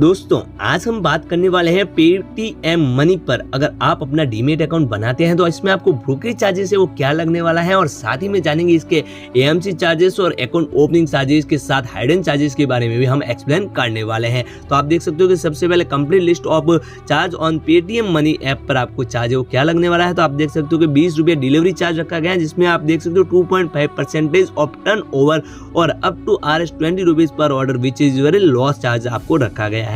दोस्तों आज हम बात करने वाले हैं पेटीएम मनी पर। अगर आप अपना डीमेट अकाउंट बनाते हैं तो इसमें आपको ब्रोकरेज चार्जेस है वो क्या लगने वाला है, और साथ ही में जानेंगे इसके एएमसी चार्जेस और अकाउंट ओपनिंग चार्जेस के साथ हाइडन चार्जेस के बारे में भी हम एक्सप्लेन करने वाले हैं। तो आप देख सकते हो कि सबसे पहले complete list of charge on Paytm money app पर आपको चार्ज है वो क्या लगने वाला है। तो आप देख सकते हो कि 20 रुपये डिलीवरी चार्ज रखा गया है, जिसमें आप देख सकते हो 2.5% ऑफ टर्न ओवर और अप टू ₹20 रुपीज पर order which is very loss charge आपको रखा गया है।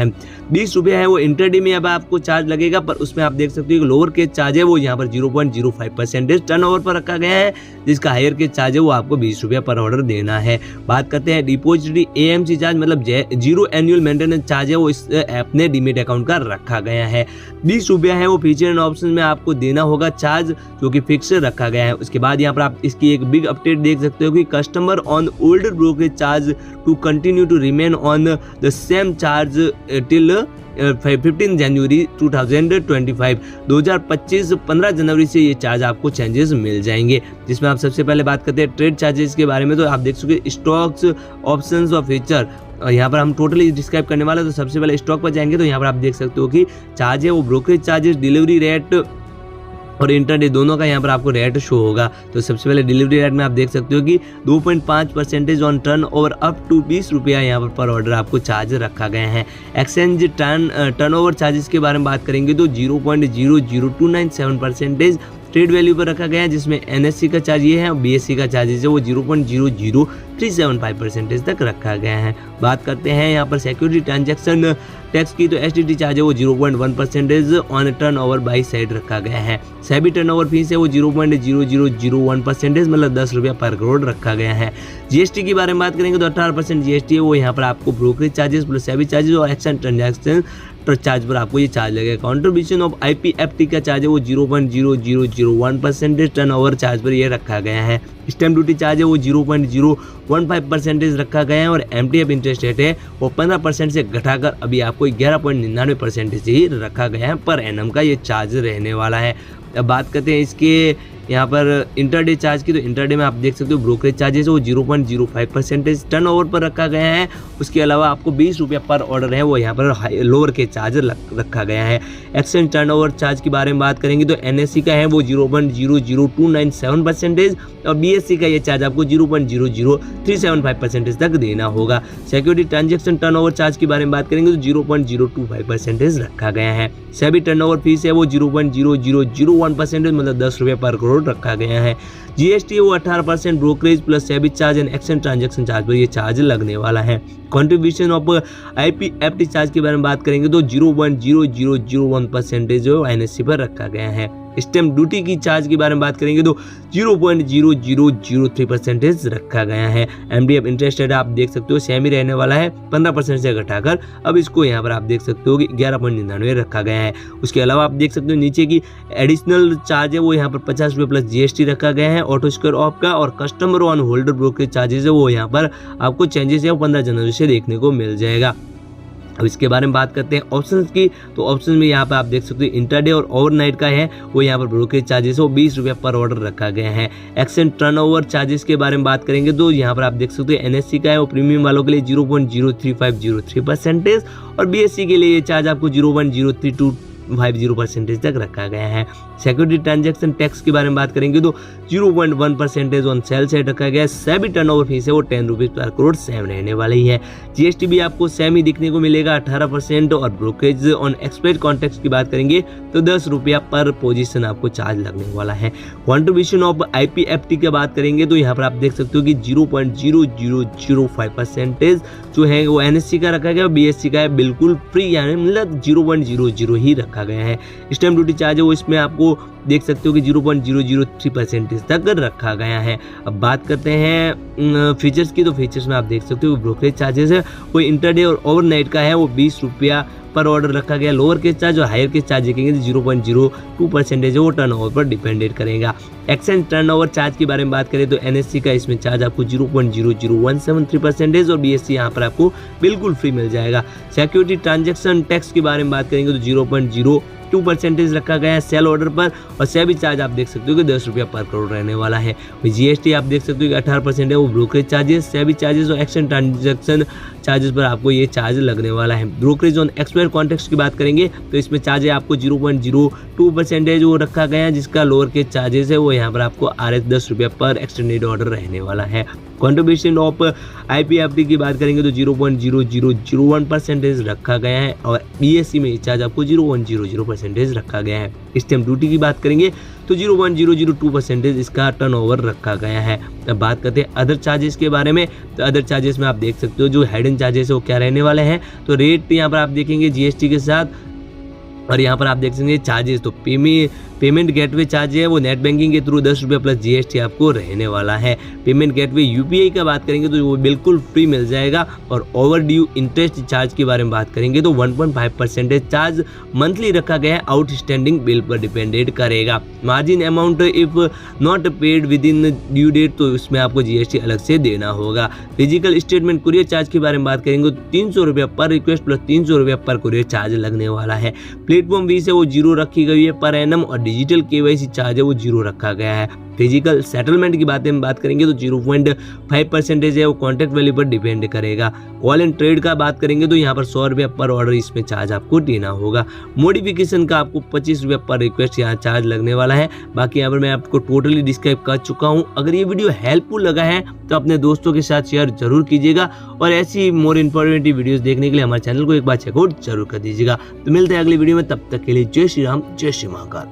20 रुपये है वो इंटरडे में अब आपको चार्ज लगेगा, पर उसमें आप देख सकते हो कि लोअर के चार्ज है वो यहाँ पर 0.05% टर्नओवर पर रखा गया है, जिसका हायर के चार्ज है वो आपको 20 रुपये पर ऑर्डर देना है। बात करते हैं डिपॉजिटरी एएमसी चार्ज, मतलब जीरो एनुअल मेंटेनेंस चार्ज है वो इस ऐप ने डीमेट अकाउंट का रखा गया है। 20 रुपये है वो फीचर एंड ऑप्शन में आपको देना होगा चार्ज, जो कि फिक्स रखा गया है। उसके बाद यहाँ पर आप इसकी एक बिग अपडेट देख सकते हो कि customer on older brokerage charge to continue to remain on the same charge till 15 January 2025 2025 15 जनवरी से ये चार्ज आपको चेंजेस मिल जाएंगे। जिसमें आप सबसे पहले बात करते हैं ट्रेड चार्जेस के बारे में। तो आप देख सकते हैं स्टॉक्स, ऑप्शंस और फीचर, यहाँ पर हम टोटली डिस्क्राइब करने वाले। तो सबसे पहले स्टॉक पर जाएंगे तो यहाँ पर आप देख सकते हो कि चार्ज है वो ब्रोकरेज चार्जेस, डिलीवरी रेट और इंटरडे दोनों का यहाँ पर आपको रेट शो होगा। तो सबसे पहले डिलीवरी रेट में आप देख सकते हो कि 2.5% on turnover up to 20 रुपया यहाँ पर ऑर्डर आपको चार्ज रखा गया है। एक्सचेंज टर्नओवर चार्जेस के बारे में बात करेंगे तो 0.00297% ट्रेड वैल्यू पर रखा गया है, जिसमें एनएससी का चार्ज ये है और बीएससी का चार्जेस है वो 0.00375% तक रखा गया है। बात करते हैं यहाँ पर सिक्योरिटी ट्रांजैक्शन टैक्स की, तो एसटीटी चार्ज है वो 0.1% on turn over by side रखा गया है। सेबी टर्न ओवर फीस है वो 0.0001%, मतलब 10 रुपया पर करोड़ रखा गया है। जीएसटी के बारे में बात करेंगे तो 18% जीएसटी है वो यहाँ पर आपको brokerage charges plus SEBI charges और एक्सचेंज ट्रांजैक्शन चार्ज पर आपको ये चार्ज लगेगा। कंट्रीब्यूशन ऑफ आईपीएफटी का चार्ज है वो 0.0001% टर्न ओवर चार्ज पर ये रखा गया है। स्टैम्प ड्यूटी चार्ज है वो 0.015% रखा गया है, और एमटीएफ इंटरेस्ट रेट है वो 15% से घटाकर अभी आपको 11.99% से ही रखा गया है पर एनम का ये चार्ज रहने वाला है। अब बात करते हैं इसके यहाँ पर इंटरडे चार्ज की, तो इंटरडे में आप देख सकते हो ब्रोकरेज चार्जेस वो 0.05% टर्न ओवर पर रखा गया है। उसके अलावा आपको 20 रुपया पर ऑर्डर है वो यहाँ पर लोअर के चार्ज रखा गया है। एक्सचेंज टर्न ओवर चार्ज के बारे में बात करेंगे तो एनएससी का है वो 0.00297% और बीएससी का ये चार्ज आपको 0.00375% तक देना होगा। Security transaction turn over charge के बारे में बात करेंगे तो 0.025% रखा गया है। सेबी टर्न ओवर फीस है वो 0.0001%, मतलब 10 रुपये पर करोड़ रखा गया है। जीएसटी वो 18% brokerage plus SEBI charge and exchange transaction charge पर ये चार्ज लगने वाला है। कंट्रीब्यूशन ऑफ आईपीएफटी चार्ज के बारे में बात करेंगे तो 0.0001% जो एनएससी पर रखा गया है। स्टैम्प ड्यूटी की चार्ज के बारे में बात करेंगे तो 0.0003% रखा गया है। एमडीएफ इंटरेस्ट रेट आप देख सकते हो सेम ही रहने वाला है, 15% से घटाकर अब इसको यहाँ पर आप देख सकते हो कि 11.99 रखा गया है। उसके अलावा आप देख सकते हो नीचे की एडिशनल चार्ज है वो यहाँ पर 50 रुपये प्लस जीएसटी रखा गया है ऑटो स्क्वायर ऑफ का, और customer on holder brokerage charges है वो यहाँ पर आपको चेंजेस है 15 जनवरी से देखने को मिल जाएगा। अब इसके बारे में बात करते हैं ऑप्शंस की, तो ऑप्शन में यहाँ पर आप देख सकते हो इंटरडे और ओवरनाइट का है वो यहाँ पर ब्रोकरेज चार्जेस हो 20 रुपया पर ऑर्डर रखा गया है। एक्सचेंज टर्नओवर चार्जेस के बारे में बात करेंगे तो यहाँ पर आप देख सकते हो एनएससी का है वो प्रीमियम वालों के लिए 0.03503% और बीएससी के लिए ये चार्ज आपको 0.03250% तक रखा गया है। सिक्योरिटी ट्रांजैक्शन टैक्स के बारे में बात करेंगे तो 0.1% ऑन सेल साइड रखा गया है। सेबी टर्नओवर फीस है वो 10 रुपीज पर करोड़ सेम रहने वाली है। जीएसटी भी आपको सेम ही दिखने को मिलेगा 18%, और ब्रोकरेज ऑन एक्सपेक्ट कॉन्टेक्ट की बात करेंगे तो 10 रुपया पर पोजीशन आपको चार्ज लगने वाला है। कंट्रीब्यूशन ऑफ आईपीएफटी की बात करेंगे तो यहाँ पर आप देख सकते हो कि 0.0005% जो है वो एनएससी का रखा गया, बीएससी का है बिल्कुल फ्री, यानी मतलब 0.00 ही रखा गया है। स्टैम्प ड्यूटी चार्ज है वो इसमें आपको देख सकते हो कि 0.003% तक रखा गया है। अब बात करते हैं फीचर्स की, तो फीचर्स में आप देख सकते हो ब्रोकरेज चार्जेस है वो इंटरडे और ओवरनाइट का है वो 20 रुपया पर ऑर्डर रखा गया। लोअर के चार्ज और हायर के चार्ज देखेंगे तो 0.02% वो टर्नओवर पर डिपेंडेंट करेगा। एक्सचेंज टर्नओवर चार्ज के बारे में बात करें तो एनएससी का इसमें चार्ज आपको 0.00173% और बीएससी यहाँ पर आपको बिल्कुल फ्री मिल जाएगा। सिक्योरिटी ट्रांजैक्शन टैक्स के बारे में बात करेंगे तो 0.02% रखा गया है सेल ऑर्डर पर, और सेबी चार्ज आप देख सकते हो कि 10 रुपया पर करोड़ रहने वाला है। जीएसटी आप देख सकते हो कि 18% है वो ब्रोकरेज चार्जेस, सेबी चार्जेस और एक्सचेंज ट्रांजैक्शन चार्जेस पर आपको ये चार्ज लगने वाला है। ब्रोकरेज ऑन एक्सपायर कॉन्ट्रैक्ट्स की बात करेंगे तो इसमें चार्ज आपको 0.02% वो रखा गया है, जिसका लोअर के चार्जेस है वो यहाँ पर आपको RS 10 रुपये पर एक्सटेंडेड ऑर्डर रहने वाला है। कंट्रीब्यूशन ऑफ IPFT की बात करेंगे तो 0.0001% रखा गया है और BSC में चार्ज आपको 0.00% रखा गया है। स्टैम्प ड्यूटी की बात करेंगे तो 0.002% इसका टर्नओवर रखा गया है। अब बात करते हैं अदर चार्जेस के बारे में, तो अदर चार्जेस में आप देख सकते हो जो हिडन चार्जेस है वो क्या रहने वाले हैं। तो रेट यहाँ पर आप देखेंगे GST के साथ, और यहाँ पर आप देख सकते हैं चार्जेस तो पेमेंट गेटवे चार्ज है वो नेट बैंकिंग के थ्रू 10 रुपये प्लस GST आपको रहने वाला है। पेमेंट गेटवे UPI का बात करेंगे तो वो बिल्कुल फ्री मिल जाएगा। और ओवर ड्यू इंटरेस्ट चार्ज के बारे में बात करेंगे तो 1.5% चार्ज मंथली रखा गया है, आउटस्टैंडिंग बिल पर डिपेंडेड करेगा। Margin amount if not paid within due date तो उसमें आपको GST अलग से देना होगा। फिजिकल स्टेटमेंट कुरियर चार्ज के बारे में बात करेंगे तो 300 रुपये पर रिक्वेस्ट प्लस 300 रुपये पर कुरियर चार्ज लगने वाला है। प्लेटफॉर्म फीस है वो 0 रखी गई है पर एनम, और डिजिटल KYC चार्ज है वो 0 रखा गया है। फिजिकल सेटलमेंट की बात करेंगे तो 0.5% है वो कॉन्ट्रैक्ट वैल्यू पर डिपेंड करेगा। कॉल एंड ट्रेड का बात करेंगे तो यहाँ पर 100 रुपये पर ऑर्डर इसमें चार्ज आपको देना होगा। मॉडिफिकेशन का आपको 25 रुपये पर रिक्वेस्ट यहाँ चार्ज लगने वाला है। बाकी यहाँ पर मैं आपको टोटली डिस्क्राइब कर चुका हूँ। अगर ये वीडियो हेल्पफुल लगा है तो अपने दोस्तों के साथ शेयर जरूर कीजिएगा और ऐसी मोर इन्फॉर्मेटिव वीडियोस देखने के लिए हमारे चैनल को एक बार चेकआउट जरूर कर दीजिएगा। तो मिलते हैं अगली वीडियो में, तब तक के लिए जय श्री राम, जय श्री महाकाल।